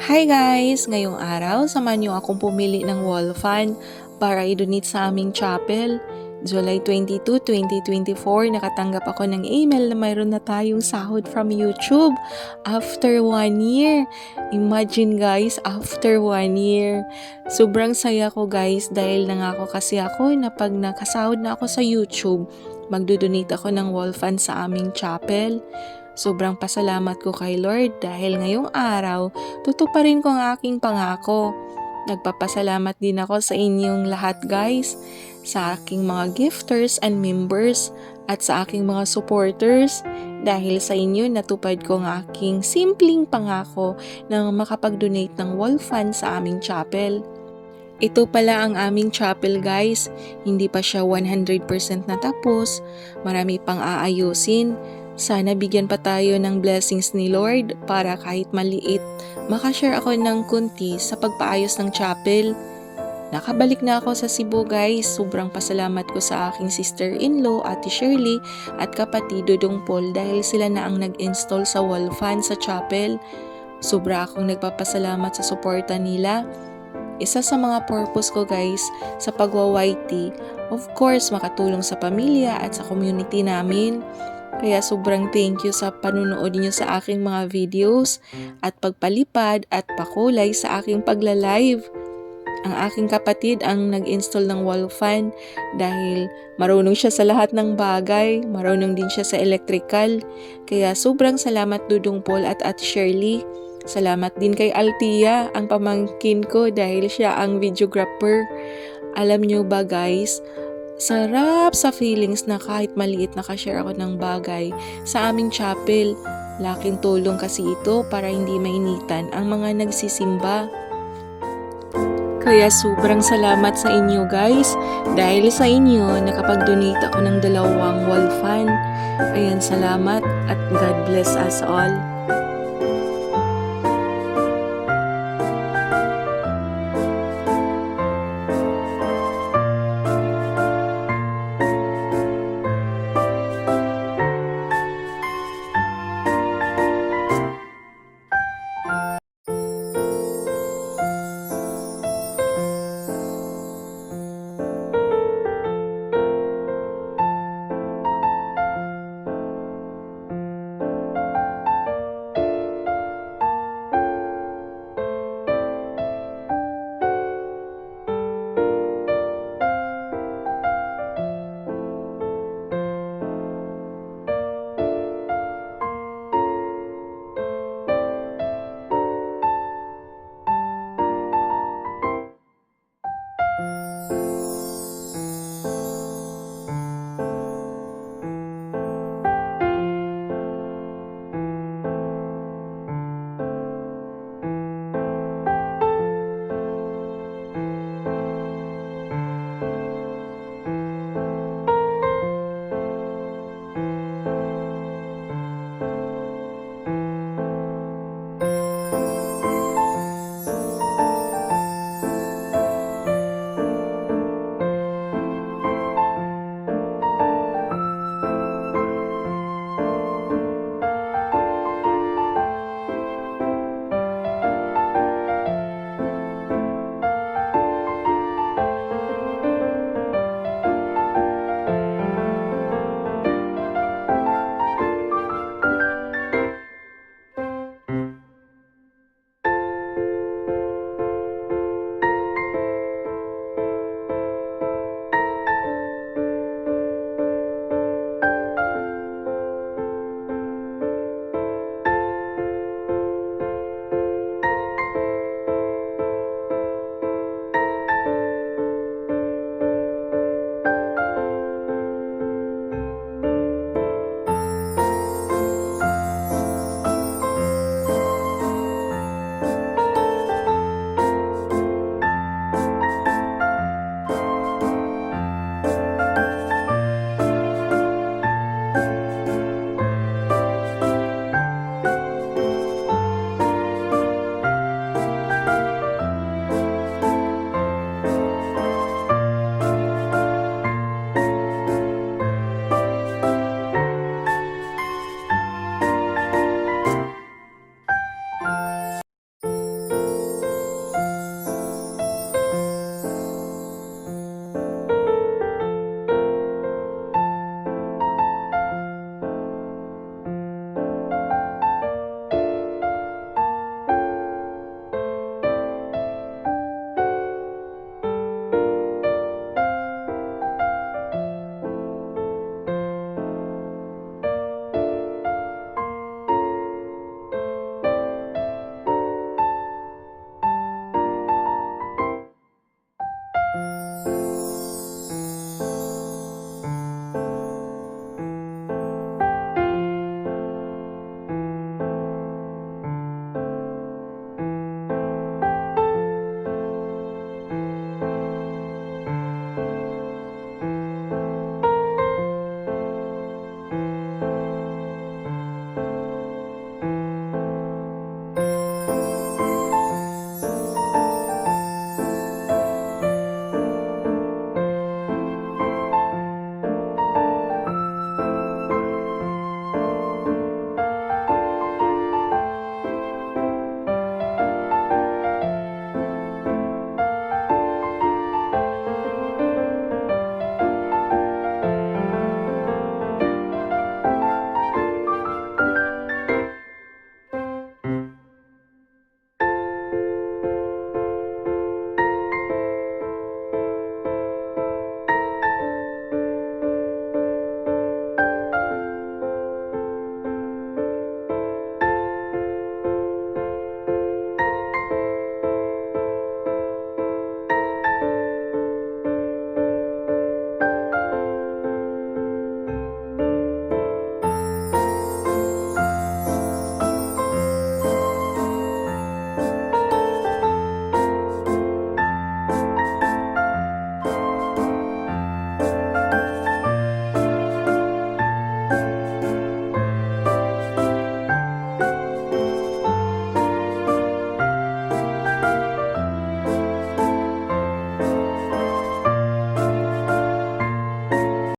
Hi guys! Ngayong araw, samahan niyo akong pumili ng wall fan para i-donate sa aming chapel. July 22, 2024, nakatanggap ako ng email na mayroon na tayong sahod from YouTube after 1 year. Imagine guys, after 1 year. Sobrang saya ko guys dahil nangako kasi ako na pag nakasahod na ako sa YouTube, magdodonate ako ng wall fan sa aming chapel. Sobrang pasalamat ko kay Lord dahil ngayong araw, tutuparin ko ang aking pangako. Nagpapasalamat din ako sa inyong lahat guys, sa aking mga gifters and members, at sa aking mga supporters. Dahil sa inyo, natupad ko ang aking simpleng pangako na makapag-donate ng wall fan sa aming chapel. Ito pala ang aming chapel guys, hindi pa siya 100% natapos, marami pang aayusin. Sana bigyan pa tayo ng blessings ni Lord para kahit maliit, makashare ako ng kunti sa pagpaayos ng chapel. Nakabalik na ako sa Cebu guys, sobrang pasalamat ko sa aking sister-in-law, Ate Shirley, at kapatid Dodong Paul dahil sila na ang nag-install sa wall fan sa chapel. Sobra akong nagpapasalamat sa suporta nila. Isa sa mga purpose ko guys sa pagwa-YT, of course makatulong sa pamilya at sa community namin. Kaya sobrang thank you sa panunood niyo sa aking mga videos at pagpalipad at pakulay sa aking pagla-live. Ang aking kapatid ang nag-install ng wall fan dahil marunong siya sa lahat ng bagay, marunong din siya sa electrical. Kaya sobrang salamat Dudong Paul at Ate Shirley. Salamat din kay Altia, ang pamangkin ko dahil siya ang videographer. Alam niyo ba guys, sarap sa feelings na kahit maliit nakashare ako ng bagay sa aming chapel. Laking tulong kasi ito para hindi mainitan ang mga nagsisimba. Kaya sobrang salamat sa inyo guys. Dahil sa inyo, nakapag-donate ako ng 2 wall fan. Ayan, salamat at God bless us all.